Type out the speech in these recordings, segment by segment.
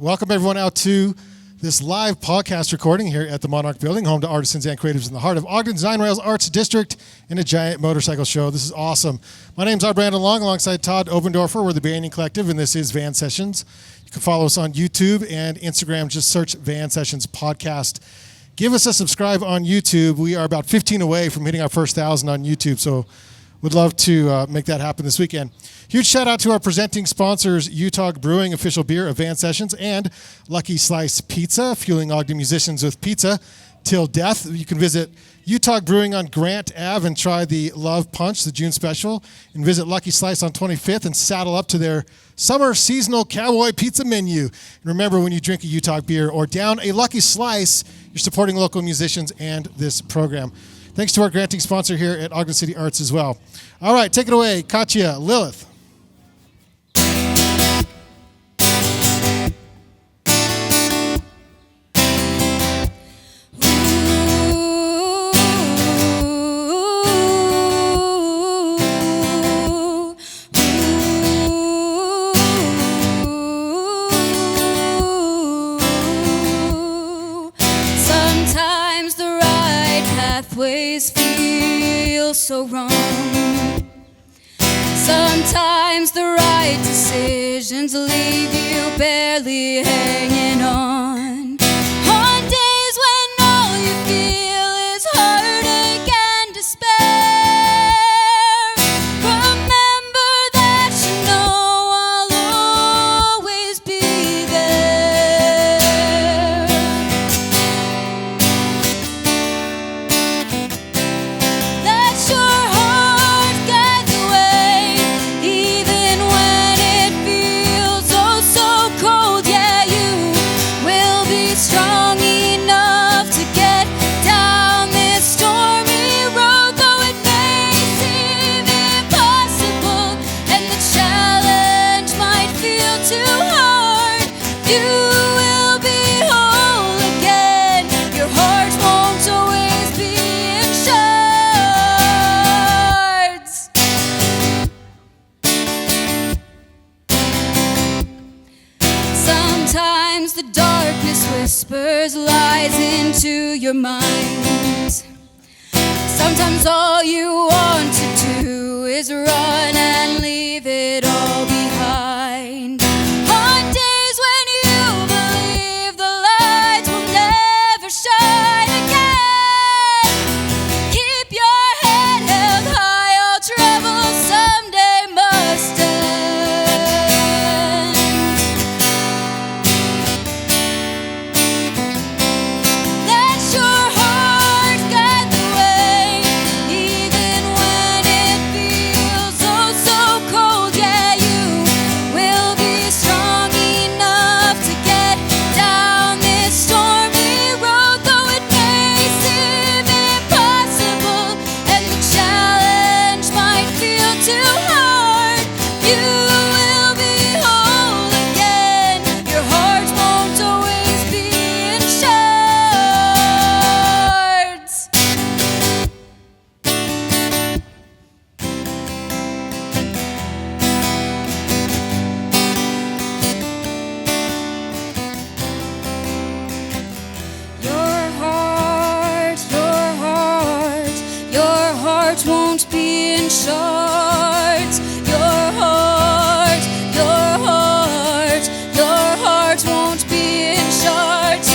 Welcome everyone out to this live podcast recording here at the Monarch building, home to artisans and creatives in the heart of Ogden's Nine Rails Arts District in a giant motorcycle show. This is awesome. My name's Todd Oberndorfer alongside Todd Oberndorfer. We're the Banyan Collective, and this is Van Sessions. You can follow us on YouTube and Instagram. Just search Van Sessions Podcast. Give us a subscribe on YouTube. We are about 15 away from hitting our first 1,000 on YouTube, so would love to make that happen this weekend. Huge shout out to our presenting sponsors, Utah Brewing, official beer of Van Sessions, and Lucky Slice Pizza, fueling Ogden musicians with pizza till death. You can visit Utah Brewing on Grant Ave and try the Love Punch, the June special, and visit Lucky Slice on 25th and saddle up to their summer seasonal cowboy pizza menu. And remember, when you drink a Utah beer or down a Lucky Slice, you're supporting local musicians and this program. Thanks to our granting sponsor here at Ogden City Arts as well. All right, take it away, Katiya Lilith. Feel so wrong. Sometimes the right decisions leave you barely hanging on. On days when all you feel is heartache and despair, remember that you know I'll always be there. Let your heart guide the way, even when it feels oh so cold. Yeah, you will be strong enough to get down this stormy road, though it may seem impossible and the challenge might feel too hard. You will be whole again. Your heart won't always be in shards. Sometimes the darkness whispers lies into your mind. Sometimes all you want to do is run and leave it all behind. On days when you believe the lights will never shine again, keep your head held high. All trouble someday must end. Let your heart guide the way, even when it feels oh so cold. Yeah, you will be strong enough to get down this stormy road, though it may seem impossible and the challenge might feel too hard. You will be whole again. Your heart won't always be in shards. Your heart won't be in shards. Your heart won't be in shards.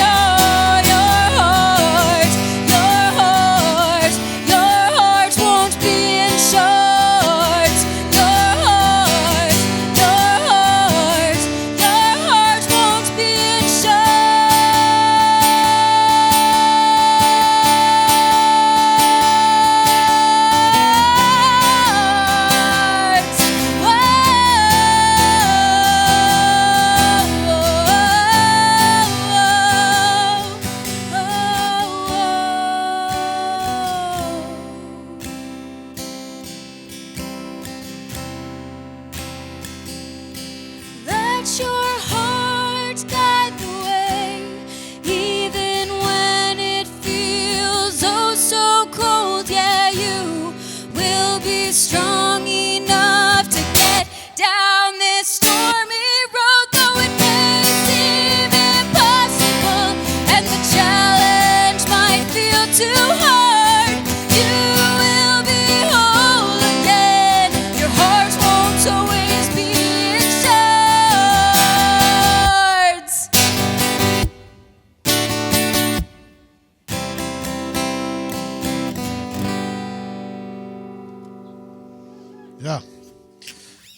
Your heart won't be in shards. Your heart won't be in shards.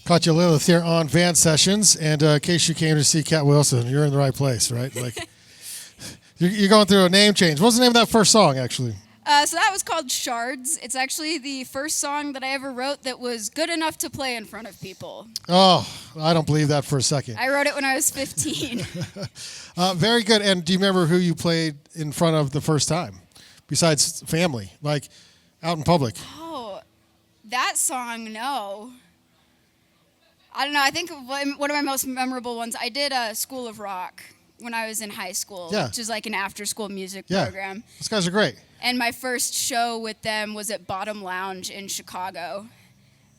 Katiya Lilith here on Van Sessions, and in case you came to see Cat Wilson, you're in the right place, right? Like, you're going through a name change. What was the name of that first song, actually? So that was called Shards. It's actually the first song that I ever wrote that was good enough to play in front of people. Oh, I don't believe that for a second. I wrote it when I was 15. Very good. And do you remember who you played in front of the first time, besides family, like out in public? Oh, that song, no. I don't know. I think one of my most memorable ones, I did a School of Rock when I was in high school, which is like an after-school music program. Those guys are great. And my first show with them was at Bottom Lounge in Chicago.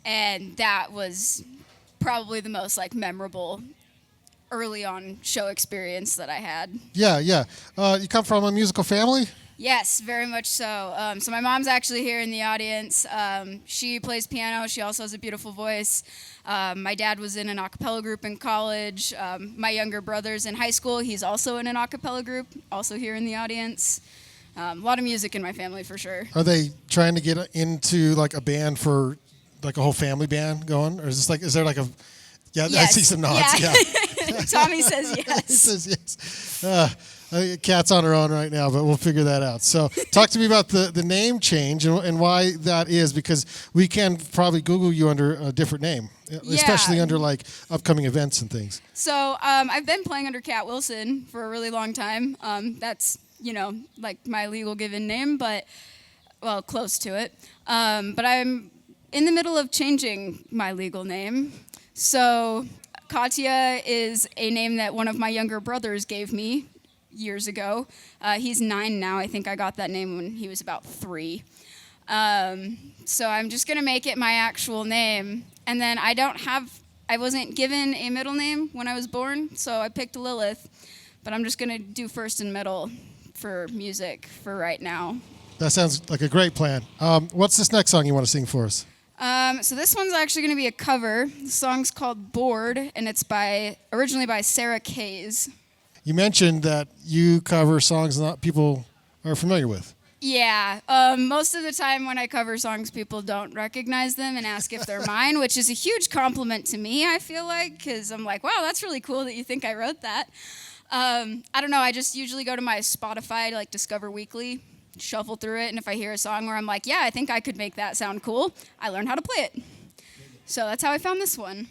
And that was probably the most like memorable early on show experience that I had. Yeah. You come from a musical family? Yes, very much so. So my mom's actually here in the audience. She plays piano. She also has a beautiful voice. My dad was in an a cappella group in college. My younger brother's in high school. He's also in an a cappella group, also here in the audience. A lot of music in my family for sure. Are they trying to get into like a band for like a whole family band going? Or is this like, is there like a, yes. I see some nods. Yeah. Tommy says yes. He says yes. Kat's on her own right now, but we'll figure that out. So talk to me about the name change and why that is, because we can probably Google you under a different name, especially under like upcoming events and things. So I've been playing under Cat Wilson for a really long time. That's, like my legal given name, but, well, close to it. But I'm in the middle of changing my legal name. So Katiya is a name that one of my younger brothers gave me years ago. He's 9 now. I think I got that name when he was about 3. So I'm just going to make it my actual name. And then I wasn't given a middle name when I was born, so I picked Lilith. But I'm just going to do first and middle for music for right now. That sounds like a great plan. What's this next song you want to sing for us? So this one's actually going to be a cover. The song's called Bored, and it's originally by Sara. You mentioned that you cover songs that people are familiar with. Yeah. Most of the time when I cover songs, people don't recognize them and ask if they're mine, which is a huge compliment to me, I feel like, because I'm like, wow, that's really cool that you think I wrote that. I don't know. I just usually go to my Spotify to like Discover Weekly, shuffle through it, and if I hear a song where I'm like, yeah, I think I could make that sound cool, I learn how to play it. So that's how I found this one.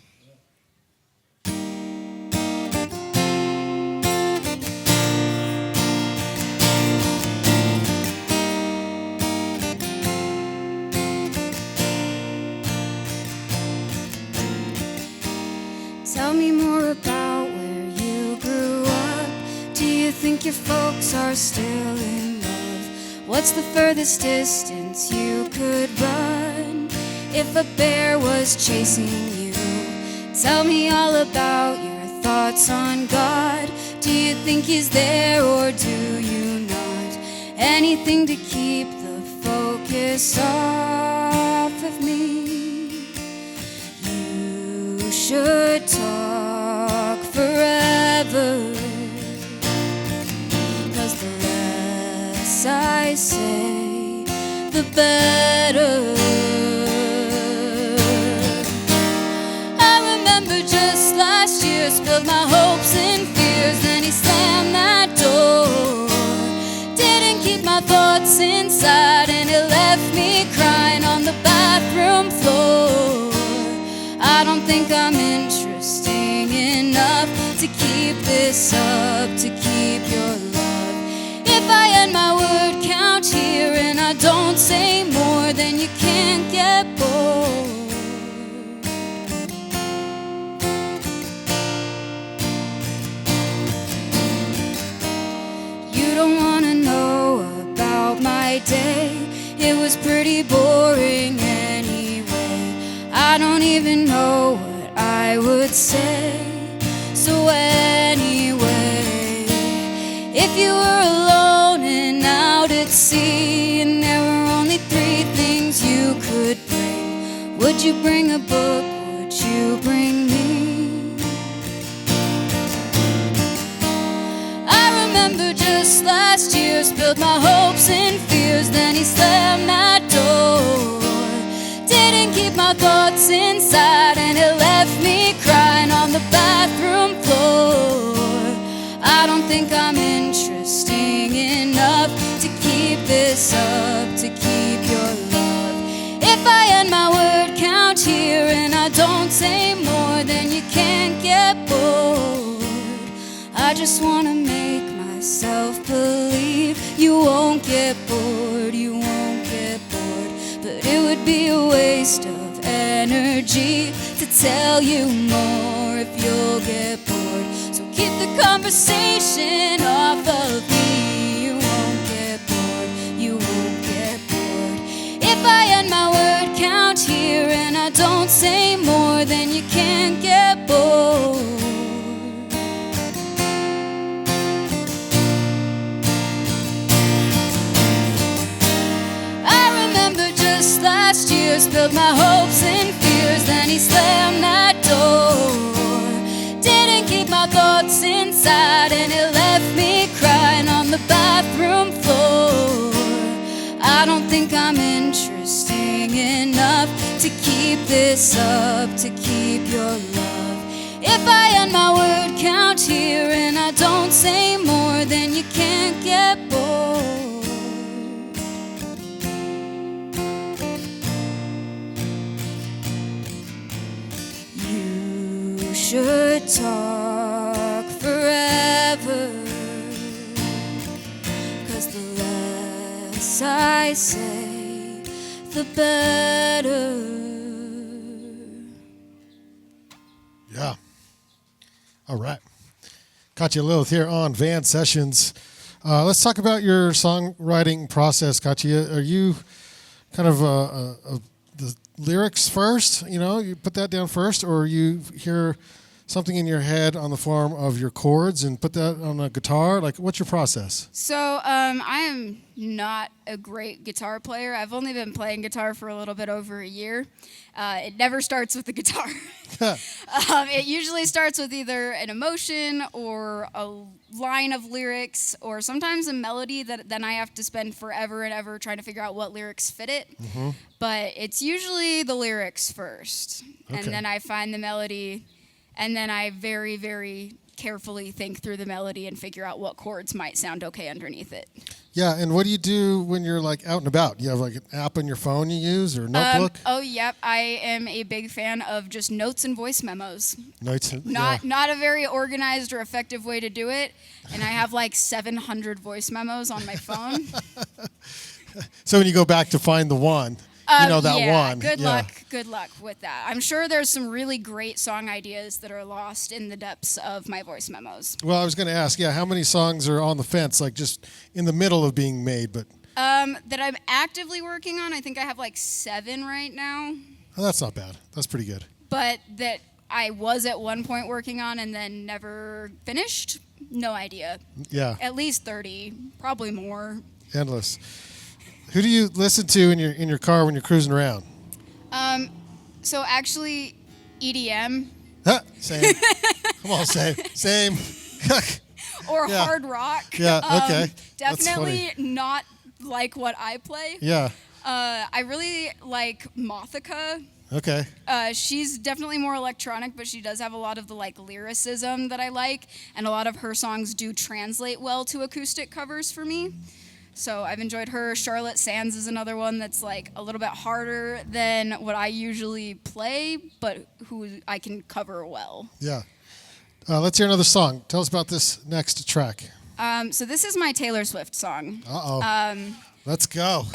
Tell me more about where you grew up. Do you think your folks are still in love? What's the furthest distance you could run if a bear was chasing you? Tell me all about your thoughts on God. Do you think he's there or do you not? Anything to keep the focus off of me. You should talk forever, 'cause the less I say, the better. I remember just last year, spilled my hopes and fears, then he slammed that door. Didn't keep my thoughts inside, and it left me crying on the bathroom floor. I don't think I'm interesting enough to keep this up, to keep your love. If I end my word count here and I don't say more, then you can't get bored. You don't want to know about my day. It was pretty boring anyway. I don't even know what I would say. So anyway, if you were alone and out at sea, and there were only 3 things you could bring, would you bring a book? Would you bring me? I remember just last year, spilled my hopes and fears, then he slammed that door. Didn't keep my thoughts inside, and it left think I'm interesting enough to keep this up, to keep your love. If I end my word count here and I don't say more, then you can't get bored. I just wanna make myself believe you won't get bored, you won't get bored. But it would be a waste of energy to tell you more if you'll get bored. So keep the conversation off of me. You won't get bored, you won't get bored. If I end my word count here and I don't say more, then you can't get bored. Last year spilled my hopes and fears, then he slammed that door. Didn't keep my thoughts inside and it left me crying on the bathroom floor. I don't think I'm interesting enough to keep this up, to keep your love. If I end my word count here and I don't say more, then you can't get bored. Should talk forever, 'cause the less I say, the better. Yeah. All right. Katiya Lilith here on Van Sessions. Let's talk about your songwriting process, Katiya. Are you kind of the lyrics first? You know, you put that down first, or you hear something in your head on the form of your chords and put that on a guitar? Like, what's your process? So I am not a great guitar player. I've only been playing guitar for a little bit over a year. It never starts with the guitar. It usually starts with either an emotion or a line of lyrics, or sometimes a melody that then I have to spend forever and ever trying to figure out what lyrics fit it. Mm-hmm. But it's usually the lyrics first, and then I find the melody, and then I very, very carefully think through the melody and figure out what chords might sound okay underneath it. Yeah, and what do you do when you're like out and about? You have like an app on your phone you use, or a notebook? Yep. I am a big fan of just notes and voice memos. Notes. Not a very organized or effective way to do it, and I have like 700 voice memos on my phone. So when you go back to find the one, you know that one. Good luck with that. I'm sure there's some really great song ideas that are lost in the depths of my voice memos. Well, I was going to ask, how many songs are on the fence, like just in the middle of being made? But that I'm actively working on, I think I have like 7 right now. Oh, that's not bad. That's pretty good. But that I was at one point working on and then never finished, no idea. Yeah. At least 30, probably more. Endless. Who do you listen to in your car when you're cruising around? So actually, EDM. Same. Come on, same. Or hard rock. Yeah, okay. Definitely not like what I play. Yeah. I really like Mothica. Okay. She's definitely more electronic, but she does have a lot of the like lyricism that I like, and a lot of her songs do translate well to acoustic covers for me. So I've enjoyed her. Charlotte Sands is another one that's like a little bit harder than what I usually play, but who I can cover well. Yeah. Let's hear another song. Tell us about this next track. So this is my Taylor Swift song. Uh-oh. Let's go.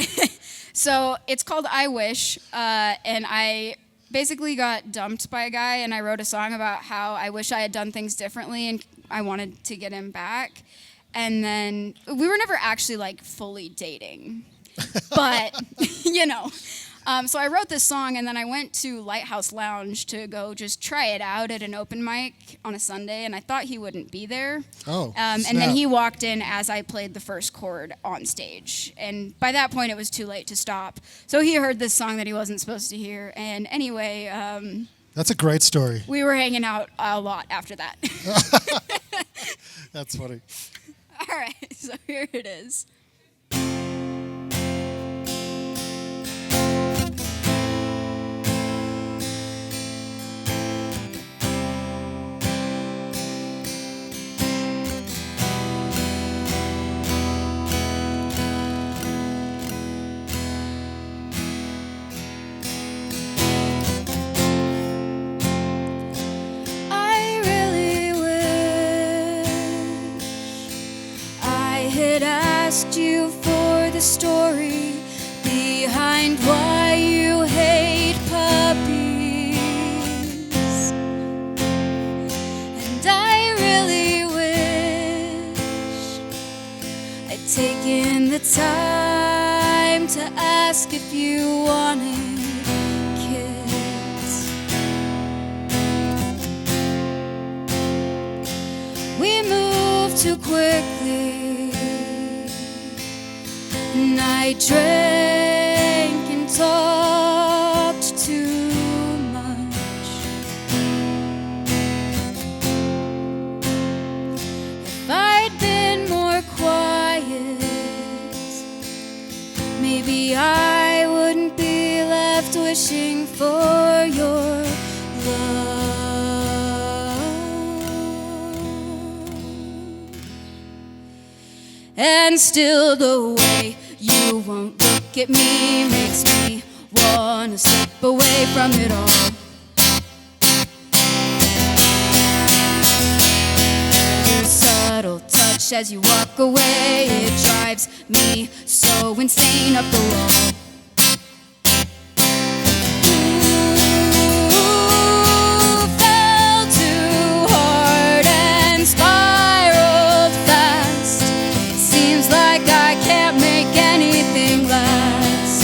So it's called I Wish, and I basically got dumped by a guy, and I wrote a song about how I wish I had done things differently, and I wanted to get him back. And then we were never actually like fully dating, but you know. So I wrote this song, and then I went to Lighthouse Lounge to go just try it out at an open mic on a Sunday, and I thought he wouldn't be there. Oh, and then he walked in as I played the first chord on stage, and by that point it was too late to stop. So he heard this song that he wasn't supposed to hear, and anyway. That's a great story. We were hanging out a lot after that. That's funny. All right, so here it is. asked you for the story behind why you hate puppies. And I really wish I'd taken the time to ask if you wanted kids. We moved too quickly, and I drank and talked too much. If I'd been more quiet, maybe I wouldn't be left wishing for your love. And still the way you won't look at me makes me wanna slip away from it all. Your subtle touch as you walk away, it drives me so insane up the wall. Ooh, fell too hard and spiraled fast. Seems like I can't make anything last.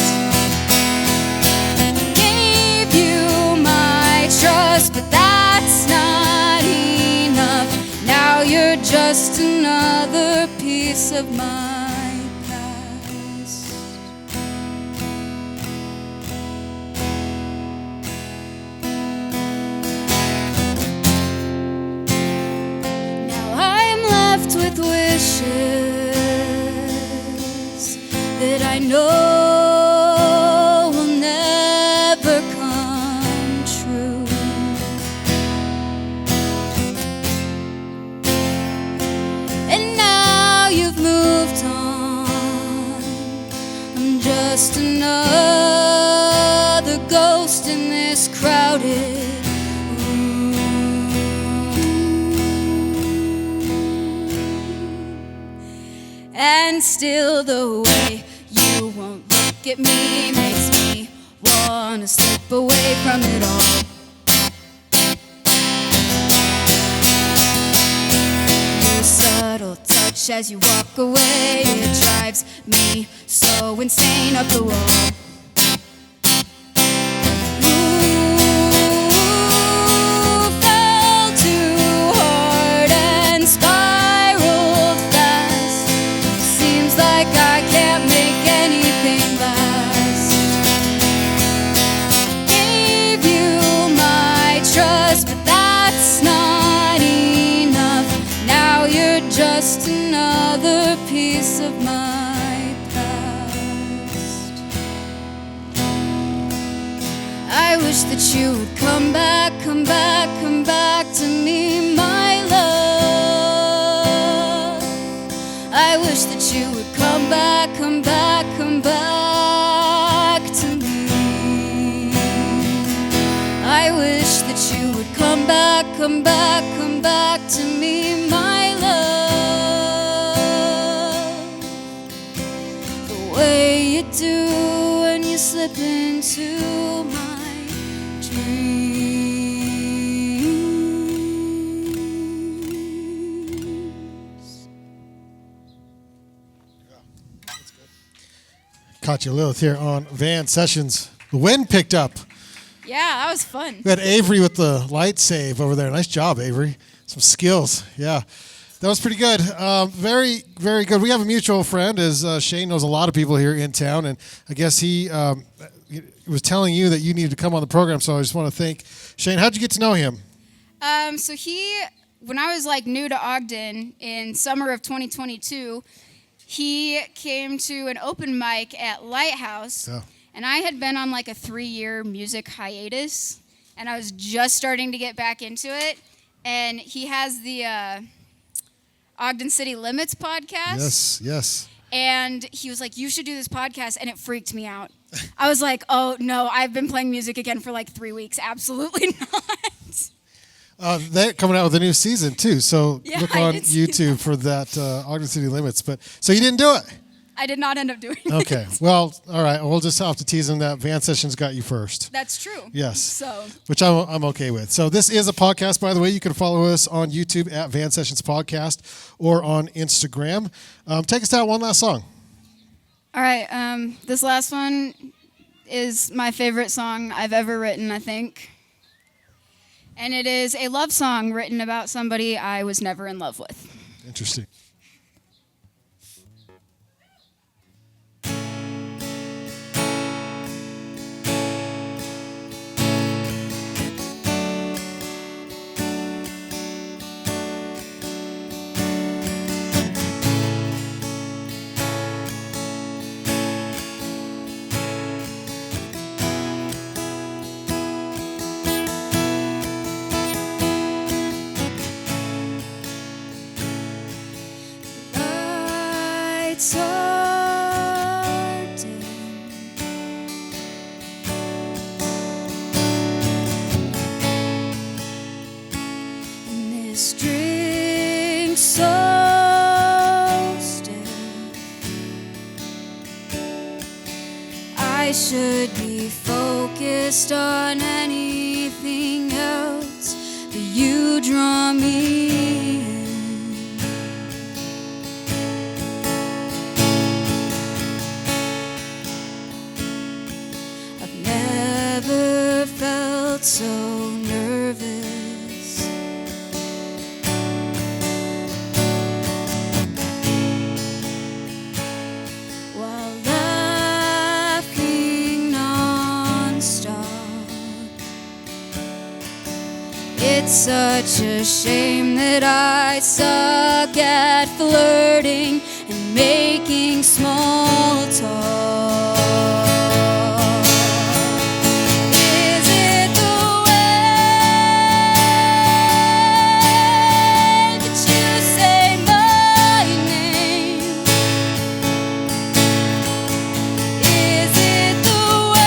Gave you my trust, but that's not enough. Now you're just another piece of my past. Now I'm left with wishes that I know will never come true. And now you've moved on. I'm just another ghost in this crowded room. And still the way you won't look at me makes me wanna slip away from it all. Your subtle touch as you walk away, it drives me so insane up the wall. Ooh, fell too hard and spiraled fast. Seems like I can't make anything last. Gave you my trust, but that's not enough. Now you're just another piece of my past. I wish that you would come back, come back, come back to me, my love. I wish that you would come back, come back, come back to me. I wish that you would come back, come back, come back to me, my love. The way you do when you slip into my dreams. Katiya Lilith here on Van Sessions. The wind picked up. Yeah, that was fun. We had Avery with the light save over there. Nice job, Avery. Some skills. Yeah, that was pretty good. Very, very good. We have a mutual friend, as Shane knows a lot of people here in town, and I guess he was telling you that you needed to come on the program, so I just want to thank Shane. How'd you get to know him? So when I was like new to Ogden in summer of 2022, he came to an open mic at Lighthouse, Oh. and I had been on like a 3-year music hiatus, and I was just starting to get back into it. And he has the Ogden City Limits podcast. Yes, yes. And he was like, you should do this podcast, and it freaked me out. I was like, oh, no, I've been playing music again for like 3 weeks. Absolutely not. They're coming out with a new season, too, so Yeah, look I on did see YouTube for that Ogden City Limits. But so you didn't do it? I did not end up doing Okay. it. Well, all right. We'll just have to tease him that Van Sessions got you first. That's true. Yes. So Which I'm okay with. So this is a podcast, by the way. You can follow us on YouTube at Van Sessions Podcast or on Instagram. Take us down one last song. all right, this last one is my favorite song I've ever written, I think. And it is a love song written about somebody I was never in love with. Interesting. Lights are dim. And this drink so still. I should be focused on anything else, but you draw me in. I've never felt so nervous. While laughing nonstop. It's such a shame that I suck at flirting and making small talk. Is it the way that you say my name? Is it the way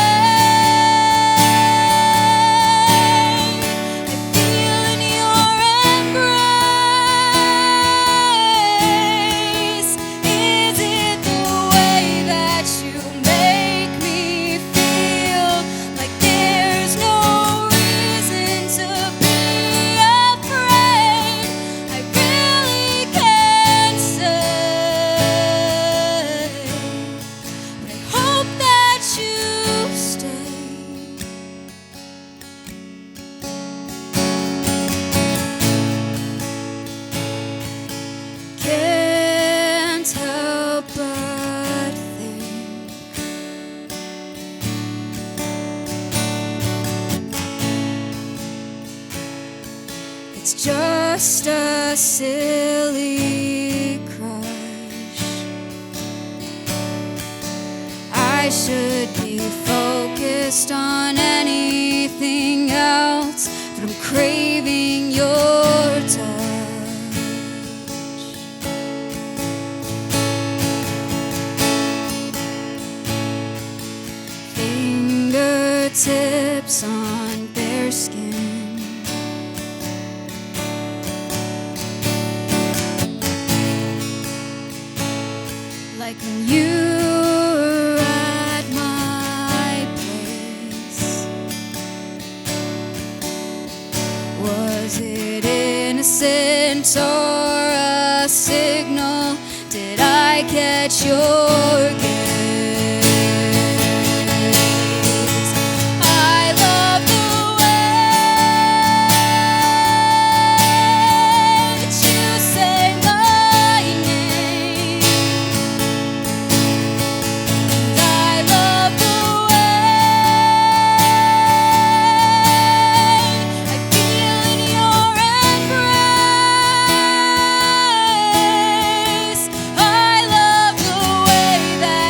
I feel in your embrace? Is it the way that you make me feel like there's no reason to be afraid? I really can't say, but I hope that you stay. Can't help but think it's just a silly crush. I should be focused on anything else, but I'm craving your touch. Fingertips on bare skin. Like when you were at my place. Was it innocent or a signal? Did I catch your gaze? I love the way that you say my name. And I love the way I feel in your embrace. I love the way that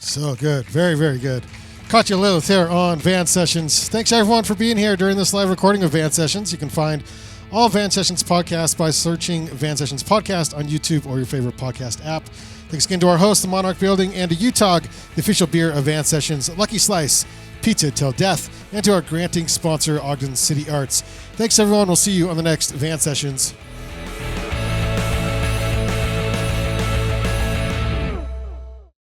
So good. Very, very good. Katiya Lilith here on Van Sessions. Thanks, everyone, for being here during this live recording of Van Sessions. You can find all Van Sessions podcasts by searching Van Sessions Podcast on YouTube or your favorite podcast app. Thanks again to our host, the Monarch Building, and to UTOG, the official beer of Van Sessions, Lucky Slice, Pizza Till Death, and to our granting sponsor, Ogden City Arts. Thanks, everyone. We'll see you on the next Van Sessions.